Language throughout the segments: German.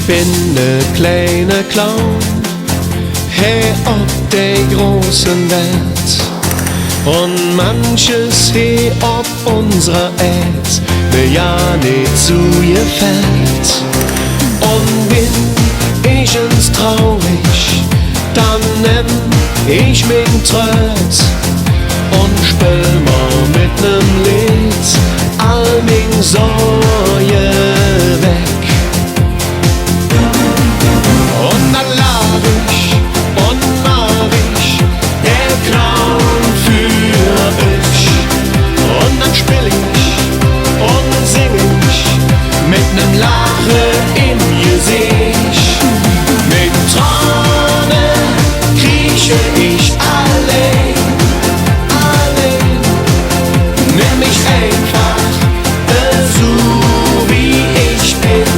bin ne kleine Clown, hey, ob der großen Welt. Und manches, hey, ob unserer Erd mir ja nicht zu ihr fällt. Und bin ich ins traurig, dann nimm ich mich Tröst und spiel mal mit nem Lied all min Sorge weg. Und dann lach ich und mach ich der Clown für Üch. Und dann spiel ich und sing ich mit nem Lache im Gesicht. Mit Tränen krieche ich allein, allein. Nimm mich einfach so wie ich bin.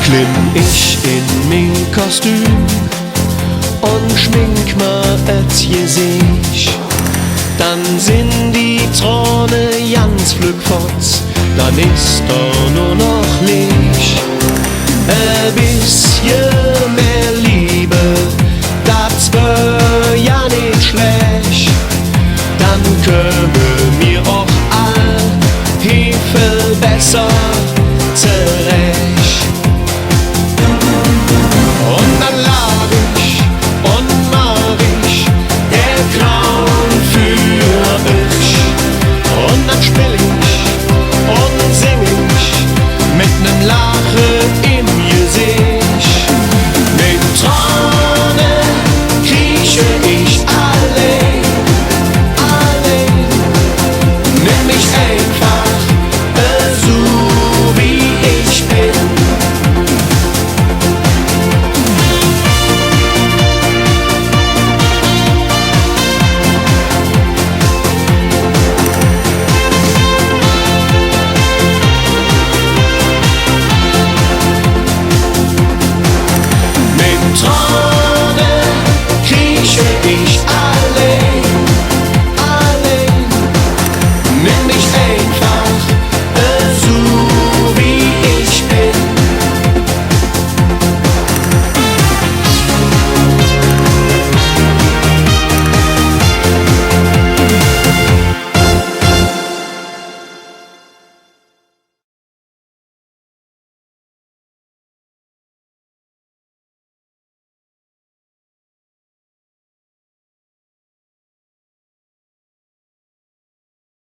Klimm ich in mein Kostüm und schmink mal et Gesicht. Dann sind die Tränen ganz flück fort, dann ist da nur noch Licht. Ein bisschen mehr